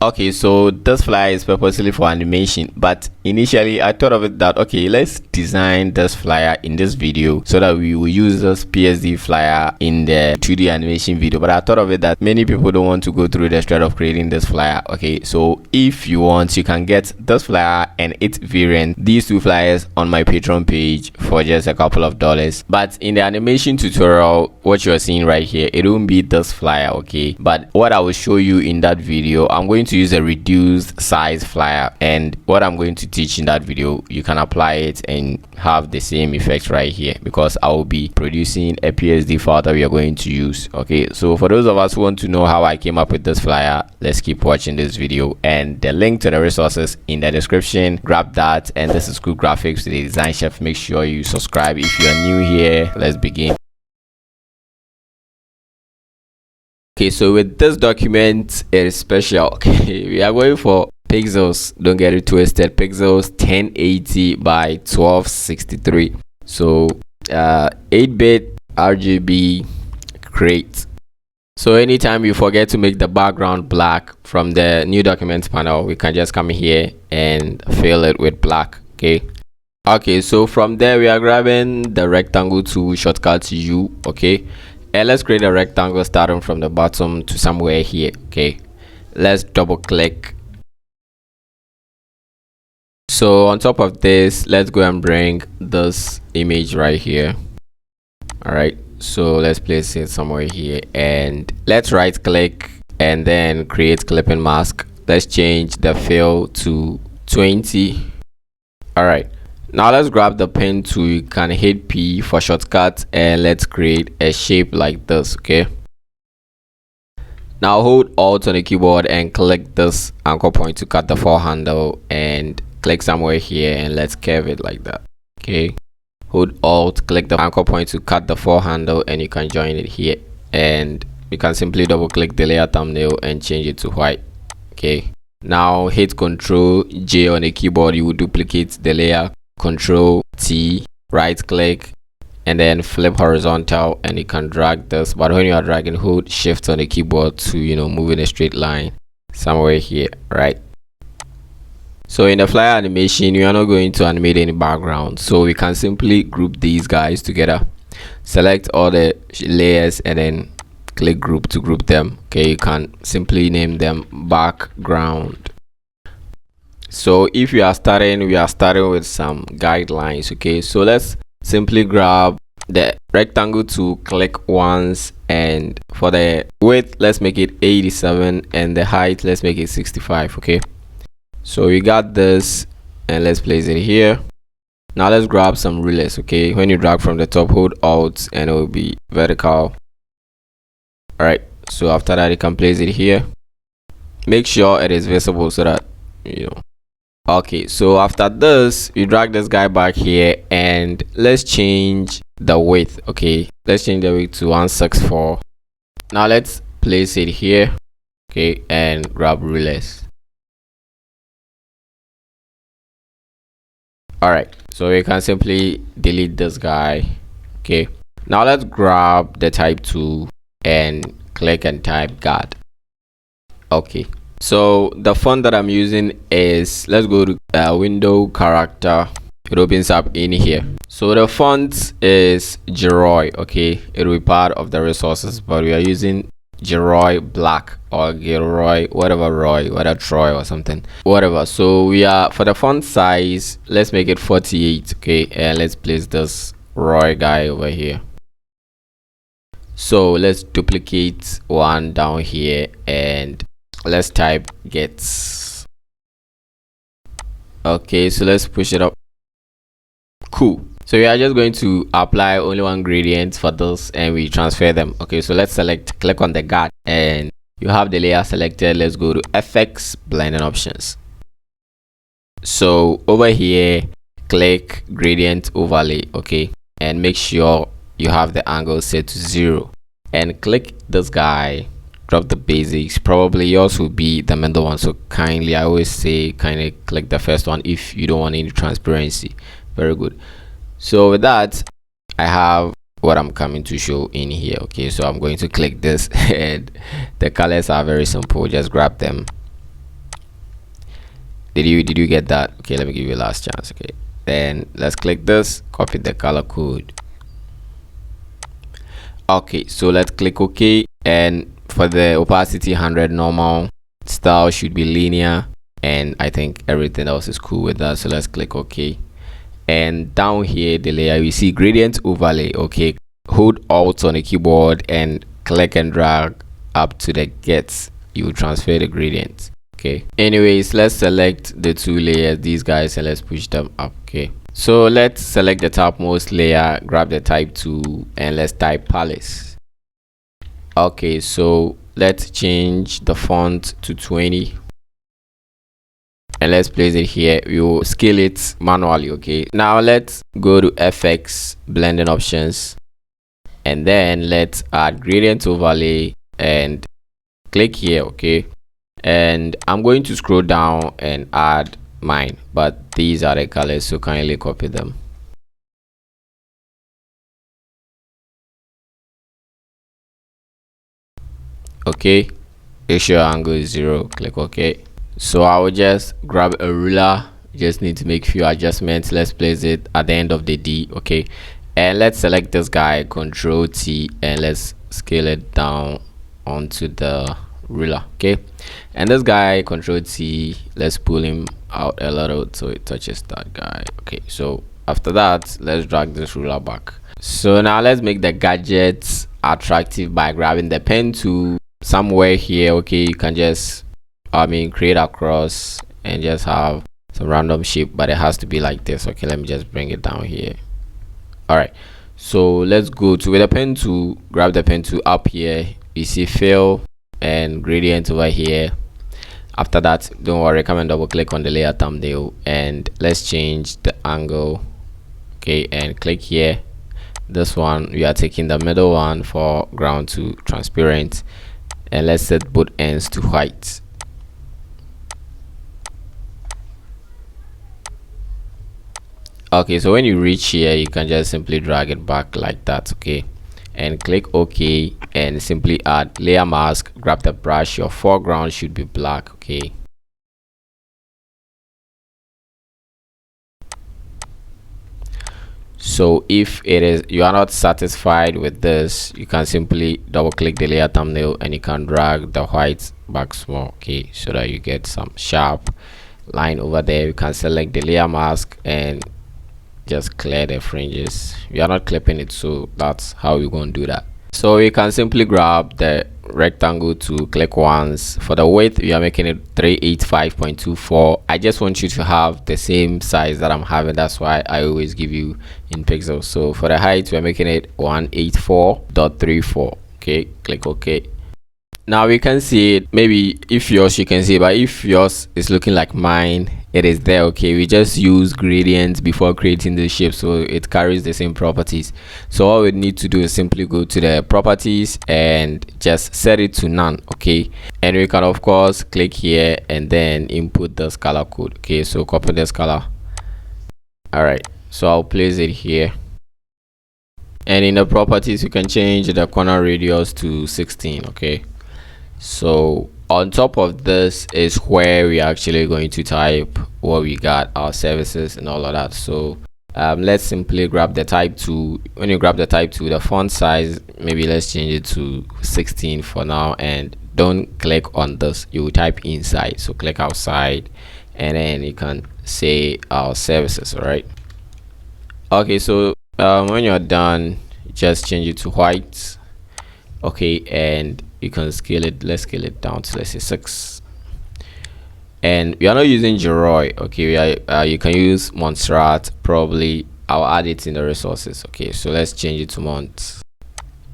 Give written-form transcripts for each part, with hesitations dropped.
Okay, so this flyer is purposely for animation, but initially I thought of it that, okay, let's design this flyer in this video so that we will use this PSD flyer in the 2D animation video. But I thought of it that many people don't want to go through the step of creating this flyer. Okay, so if you want, you can get this flyer and its variant, these two flyers, on my Patreon page for just a couple of dollars. But in the animation tutorial, what you're seeing right here, it won't be this flyer, okay? But what I will show you in that video, I'm going to use a reduced size flyer, and what I'm going to teach in that video, you can apply it and have the same effect right here, because I will be producing a PSD file that we are going to use. Okay, so for those of us who want to know how I came up with this flyer, let's keep watching this video, and the link to the resources in the description. Grab that. And this is Cool Graphics, the Design Chef. Make sure you subscribe if you are new here. Let's begin. Okay, so with this document, it is special. Okay, we are going for pixels, don't get it twisted, pixels 1080 by 1263. So 8-bit RGB, great. So anytime you forget to make the background black from the new documents panel, we can just come here and fill it with black. Okay, so from there we are grabbing the rectangle tool, shortcut U. Okay, and let's create a rectangle starting from the bottom to somewhere here. Okay, let's double click. So on top of this, let's go and bring this image right here. All right, so let's place it somewhere here, and let's right click and then create clipping mask. Let's change the fill to 20. All right, now let's grab the pen tool. You can hit P for shortcut, and let's create a shape like this. Okay, now hold Alt on the keyboard and click this anchor point to cut the fore handle, and click somewhere here and let's curve it like that. Okay, hold Alt, click the anchor point to cut the fore handle, and you can join it here, and you can simply double click the layer thumbnail and change it to white. Okay, now hit Ctrl J on the keyboard. You will duplicate the layer, Ctrl T, right click, and then flip horizontal, and you can drag this. But when you are dragging, hold Shift on the keyboard to move in a straight line somewhere here, right? So in the flyer animation, you are not going to animate any background, so we can simply group these guys together. Select all the layers and then click group to group them. Okay, you can simply name them background. So if we are starting with some guidelines. Okay, so let's simply grab the rectangle to click once, and for the width, let's make it 87, and the height, let's make it 65. Okay, so we got this, and let's place it here. Now let's grab some rulers. Okay, when you drag from the top, hold Alt, and it will be vertical. All right, so after that, you can place it here. Make sure it is visible so that Okay, so after this, you drag this guy back here, and let's change the width. Okay, let's change the width to 164. Now let's place it here. Okay, and grab rulers. All right, so you can simply delete this guy. Okay, now let's grab the type tool and click and type guard. Okay, so the font that I'm using is, let's go to window character. It opens up in here. So the font is Geroy. Okay, it will be part of the resources, but we are using Geroy Black or Geroy, whatever Roy, whether Troy or something, whatever. So we are, for the font size, let's make it 48. Okay, and let's place this Roy guy over here. So let's duplicate one down here, and let's type gets. Okay, so let's push it up. Cool. So we are just going to apply only one gradient for this, and we transfer them. Okay, so let's click on the guard, and you have the layer selected. Let's go to FX blending options. So over here, click gradient overlay. Okay, and make sure you have the angle set to 0, and click this guy. Drop the basics. Probably yours will be the middle one, so kindly, I always say, kindly click the first one if you don't want any transparency. Very good. So with that, I have what I'm coming to show in here. Okay, so I'm going to click this, and the colors are very simple. Just grab them Did you get that? Okay, let me give you a last chance. Okay, then let's click this, copy the color code. Okay, so let's click OK, and for the opacity 100, normal, style should be linear, and I think everything else is cool with that. So let's click OK, and down here the layer you see gradient overlay. Okay, hold Alt on the keyboard and click and drag up to the get, you will transfer the gradient. Okay, anyways, let's select the two layers, these guys, and let's push them up. Okay, so let's select the topmost layer, grab the type 2, and let's type Palace. Okay, so let's change the font to 20, and let's place it here. We'll scale it manually. Okay, now let's go to FX blending options, and then let's add gradient overlay and click here. Okay, and I'm going to scroll down and add mine, but these are the colors, so kindly copy them. Okay, ratio angle is 0, click OK. So I will just grab a ruler, just need to make few adjustments. Let's place it at the end of the D. Okay, and let's select this guy, Control T, and let's scale it down onto the ruler. Okay, and this guy, Control T, let's pull him out a little so it touches that guy. Okay, so after that, let's drag this ruler back. So now let's make the gadgets attractive by grabbing the pen tool somewhere here. Okay, you can just create a cross and just have some random shape, but it has to be like this. Okay, let me just bring it down here. All right, so let's go to with the pen tool, grab the pen tool up here, you see fill and gradient over here. After that, don't worry, come and double click on the layer thumbnail, and let's change the angle. Okay, and click here. This one, we are taking the middle one for ground to transparent, and let's set both ends to white. Okay, so when you reach here, you can just simply drag it back like that. Okay, and click OK, and simply add layer mask, grab the brush, your foreground should be black. Okay, so if it is you are not satisfied with this, you can simply double click the layer thumbnail and you can drag the white back small. Okay, so that you get some sharp line over there. You can select the layer mask and just clear the fringes. We are not clipping it, so that's how we're going to do that. So you can simply grab the rectangle to click once. For the width, we are making it 385.24. I just want you to have the same size that I'm having, that's why I always give you in pixels. So for the height, we're making it 184.34. okay, click OK. Now we can see it. Maybe if yours you can see, but if yours is looking like mine, it is there. Okay, we just use gradients before creating the shape, so it carries the same properties. So all we need to do is simply go to the properties and just set it to none. Okay, and we can of course click here and then input this color code. Okay, so copy this color. All right, so I'll place it here, and in the properties you can change the corner radius to 16. Okay, so on top of this is where we are actually going to type what we got, our services and all of that. So let's simply grab the type 2. When you grab the type 2, the font size, maybe let's change it to 16 for now, and don't click on this, you will type inside. So click outside, and then you can say our services. All right, okay, so when you're done, just change it to white. Okay, and you can scale it. Let's scale it down to, let's say, 6. And we are not using Geroy. Okay, we are you can use Montserrat. Probably I'll add it in the resources. Okay, so let's change it to Mont,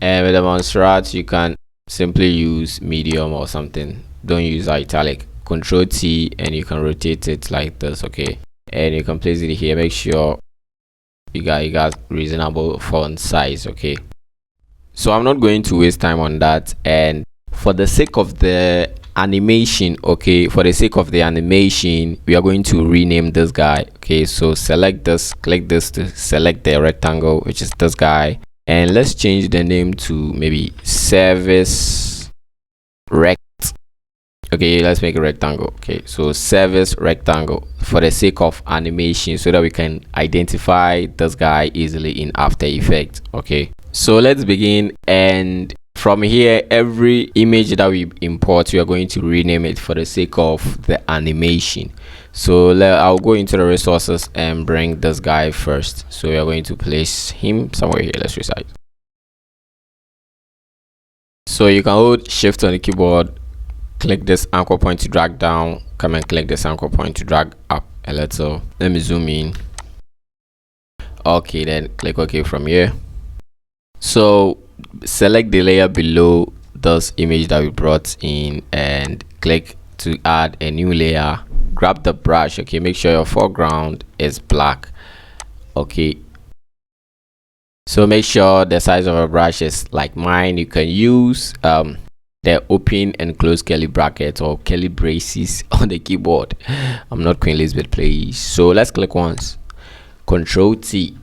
and with the Montserrat you can simply use medium or something. Don't use italic. Control T, and you can rotate it like this. Okay, and you can place it here. Make sure you got reasonable font size. Okay, so I'm not going to waste time on that, and for the sake of the animation, okay, for the sake of the animation, we are going to rename this guy. Okay, so select this, click this to select the rectangle, which is this guy, and let's change the name to maybe service rect. Okay, let's make a rectangle. Okay, so service rectangle for the sake of animation, so that we can identify this guy easily in After Effects. Okay, so let's begin, and from here, every image that we import, we are going to rename it for the sake of the animation. So I'll go into the resources and bring this guy first. So we are going to place him somewhere here. Let's resize. So you can hold shift on the keyboard, click this anchor point to drag down, come and click this anchor point to drag up a little. Let me zoom in. Okay, then click OK from here. So select the layer below this image that we brought in and click to add a new layer. Grab the brush. Okay, make sure your foreground is black. Okay, so make sure the size of a brush is like mine. You can use the open and close curly brackets or curly braces on the keyboard. I'm not Queen Elizabeth, please. So let's click once, Control T,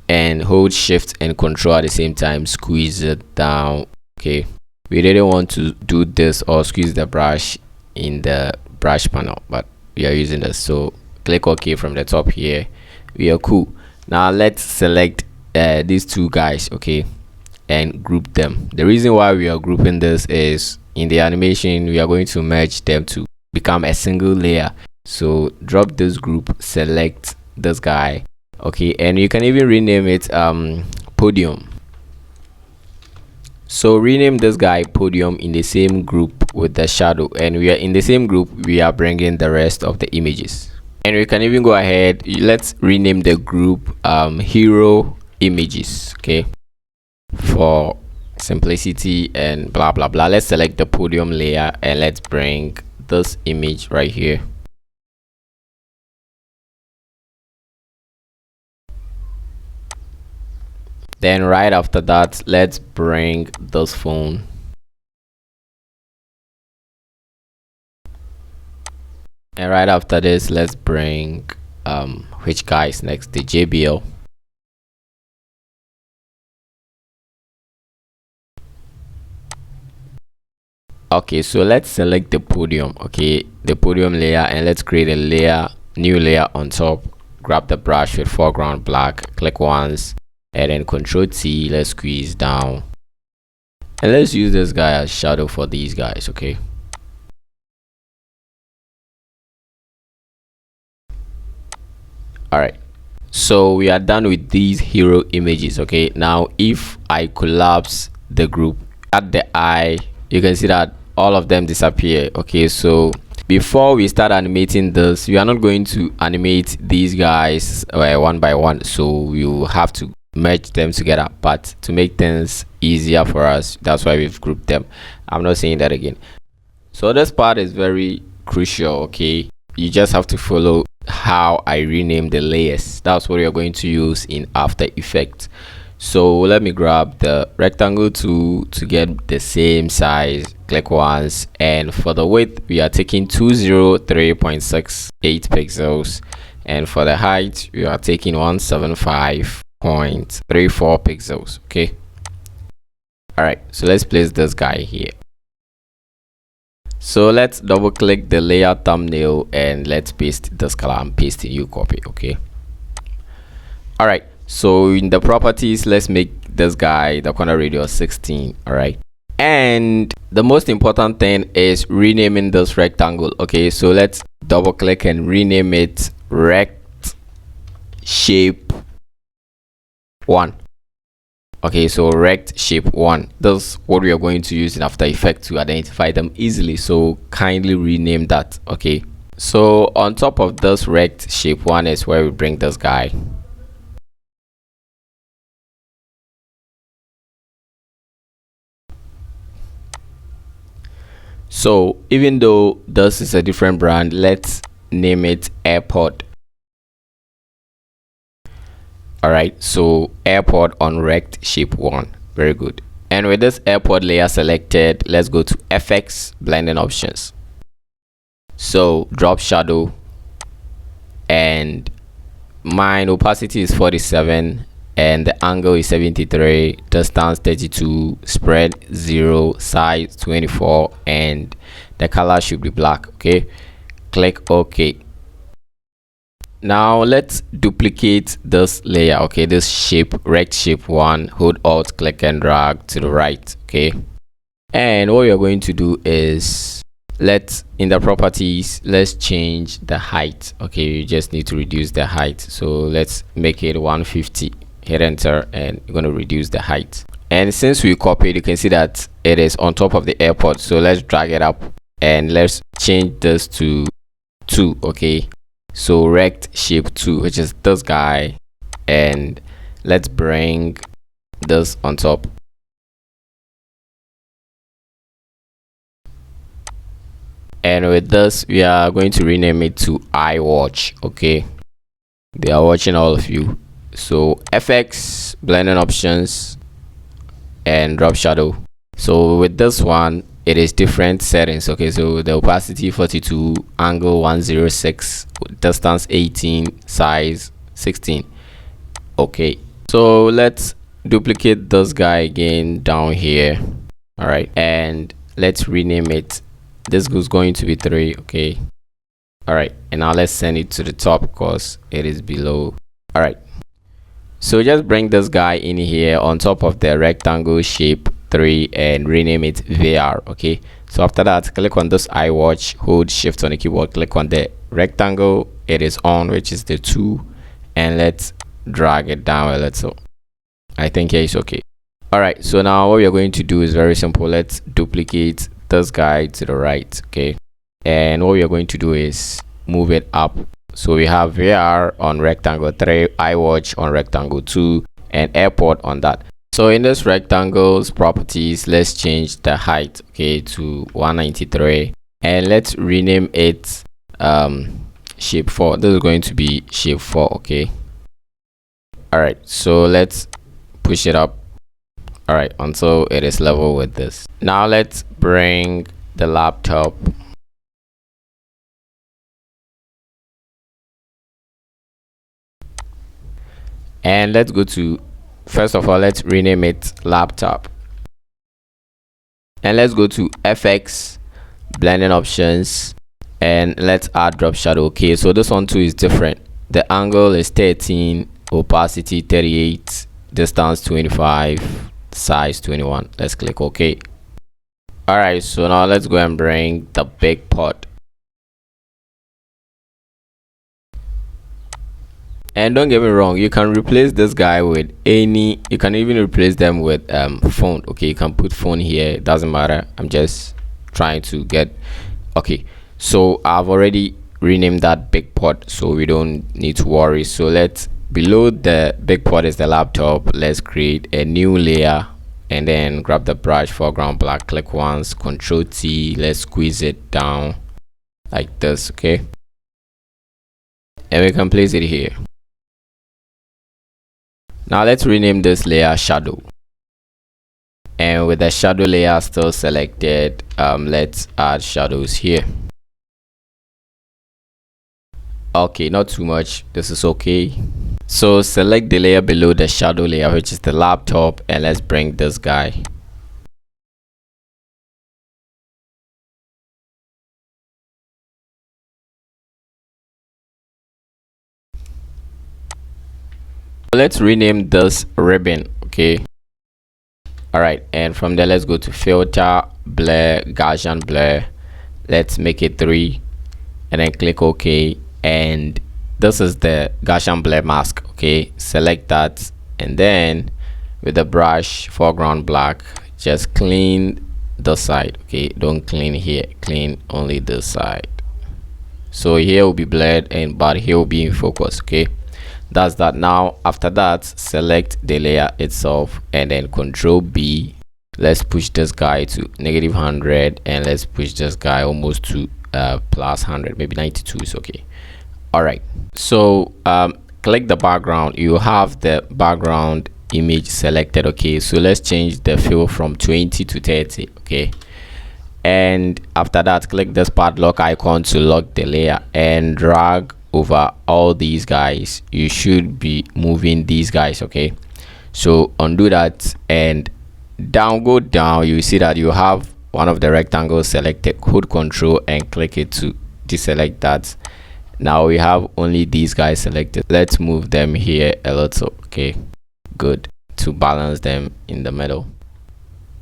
and hold shift and control at the same time. Squeeze it down. Okay, we didn't want to do this or squeeze the brush in the brush panel, but we are using this. So click OK from the top here. We are cool. Now let's select these two guys, okay, and group them. The reason why we are grouping this is in the animation we are going to merge them to become a single layer. So drop this group, select this guy, okay, and you can even rename it podium. So rename this guy podium in the same group with the shadow, and we are in the same group, we are bringing the rest of the images. And we can even go ahead, let's rename the group hero images, okay, for simplicity and blah blah blah. Let's select the podium layer and let's bring this image right here. Then right after that, let's bring this phone. And right after this, let's bring which guy is next? The JBL. Okay, so let's select the podium, okay, the podium layer, and let's create a layer, new layer on top. Grab the brush with foreground black, click once, and then Control T. Let's squeeze down, and let's use this guy as shadow for these guys. Okay, all right, so we are done with these hero images. Okay, now if I collapse the group at the eye, you can see that all of them disappear. Okay, so before we start animating this, we are not going to animate these guys one by one, so you have to merge them together. But to make things easier for us, that's why we've grouped them. I'm not saying that again. So this part is very crucial. Okay, you just have to follow how I rename the layers. That's what you're going to use in After Effects. So let me grab the rectangle tool to get the same size. Click once, and for the width we are taking 203.68 pixels, and for the height we are taking 175.34 pixels. Okay, all right, so let's place this guy here. So let's double click the layer thumbnail and let's paste this color and paste a new copy. Okay, all right, so in the properties, let's make this guy the corner radius 16. All right, and the most important thing is renaming this rectangle. Okay, so let's double click and rename it rect shape 1. Okay, so rect shape 1. That's what we are going to use in After Effects to identify them easily, so kindly rename that. Okay, so on top of this rect shape 1 is where we bring this guy. So even though this is a different brand, let's name it Airport. All right, so Airport on rect shape 1. Very good. And with this Airport layer selected, let's go to FX blending options. So drop shadow, and mine opacity is 47 and the angle is 73, distance 32, spread 0, size 24, and the color should be black. Okay, click OK. Now let's duplicate this layer. Okay, this shape, rect shape one. Hold Alt, click and drag to the right. Okay, and what we are going to do is, in the properties, let's change the height. Okay, you just need to reduce the height, so let's make it 150. Hit enter and you're going to reduce the height. And since we copied, you can see that it is on top of the airport, so let's drag it up and let's change this to 2. Okay, so rect shape 2, which is this guy, and let's bring this on top. And with this, we are going to rename it to iWatch. Okay, they are watching all of you. So FX, blending options, and drop shadow. So with this one, it is different settings. Okay, so the opacity 42, angle 106, distance 18, size 16. Okay, so let's duplicate this guy again down here. All right, and let's rename it. This is going to be 3. Okay, all right, and now let's send it to the top because it is below. All right, so just bring this guy in here on top of the rectangle shape 3 and rename it VR. Okay, so after that, click on this iWatch, hold shift on the keyboard, click on the rectangle it is on, which is the 2, and let's drag it down a little. I think here is okay. All right, so now what we are going to do is very simple. Let's duplicate this guy to the right. Okay, and what we are going to do is move it up. So we have VR on rectangle 3, iWatch on rectangle 2, and airport on that. So in this rectangle's properties, let's change the height, okay, to 193, and let's rename it shape 4. This is going to be shape 4. Okay, all right, so let's push it up. All right, until it is level with this. Now let's bring the laptop. And let's go to, first of all, let's rename it laptop. And let's go to FX, blending options, and let's add drop shadow. Okay, so this one too is different. The angle is 13, opacity 38, distance 25, size 21. Let's click OK. All right, so now let's go and bring the big pot. And don't get me wrong, you can replace this guy with any, you can even replace them with phone. Okay, you can put phone here, it doesn't matter. I'm just trying to get, okay, so I've already renamed that big pot, so we don't need to worry. So let's, below the big pot is the laptop. Let's create a new layer and then grab the brush, foreground black, click once, Control T, let's squeeze it down like this. Okay, and we can place it here. Now let's rename this layer shadow, and with the shadow layer still selected, let's add shadows here. Okay, not too much, this is okay. So select the layer below the shadow layer, which is the laptop, and let's bring this guy. Let's rename this ribbon. Okay, all right, and from there let's go to filter, blur, Gaussian blur. Let's make it 3 and then click OK, and this is the Gaussian blur mask. Okay, select that, and then with the brush, foreground black, just clean the side. Okay, don't clean here, clean only this side. So here will be blurred, and but here will be in focus. Okay, that's that. Now after that, select the layer itself and then Control B. Let's push this guy to -100, and let's push this guy almost to +100, maybe 92 is okay. All right, so click the background. You have the background image selected. Okay, so let's change the fill from 20 to 30. Okay, and after that, click this padlock icon to lock the layer and drag over all these guys. You should be moving these guys. Okay, so undo that and down, go down. You see that you have one of the rectangles selected, hold Control and click it to deselect that. Now we have only these guys selected. Let's move them here a little. Okay, good, to balance them in the middle.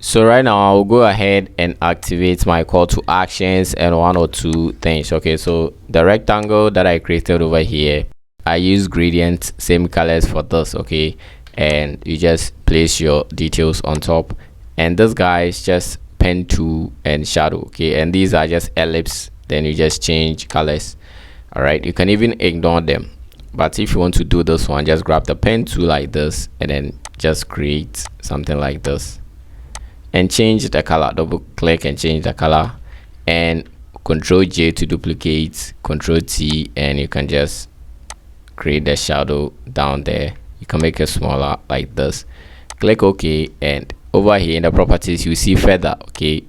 So right now I'll go ahead and activate my call to actions and one or two things. Okay, so the rectangle that I created over here, I use gradient, same colors for this. Okay, and you just place your details on top, and this guy is just pen tool and shadow. Okay, and these are just ellipse, then you just change colors. All right, you can even ignore them, but if you want to do this one, just grab the pen tool like this and then just create something like this and change the color. Double click and change the color, and Control J to duplicate, Control T, and you can just create the shadow down there. You can make it smaller like this. Click OK, and over here in the properties you see feather. Okay,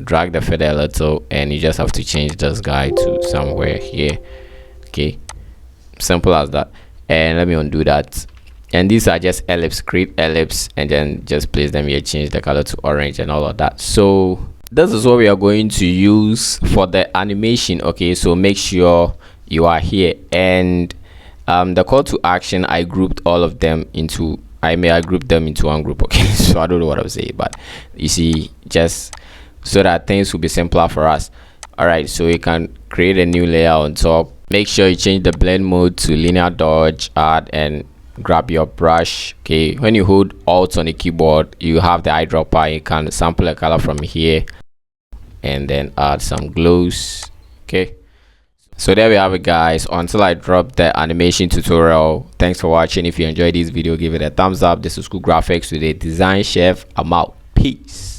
drag the feather a little, and you just have to change this guy to somewhere here. Okay, simple as that. And let me undo that. And these are just ellipse, create ellipse, and then just place them here, change the color to orange and all of that. So this is what we are going to use for the animation. Okay, so make sure you are here. And the call to action, I grouped all of them into, I grouped them into one group. Okay, so I don't know what I'm saying, but you see, just so that things will be simpler for us. All right, so you can create a new layer on top. Make sure you change the blend mode to linear dodge, add, and grab your brush. Okay, when you hold Alt on the keyboard, you have the eyedropper. You can sample a color from here and then add some glows. Okay, so there we have it, guys. Until I drop the animation tutorial, thanks for watching. If you enjoyed this video, give it a thumbs up. This is Cool Graphics with a Design Chef. I'm out. Peace.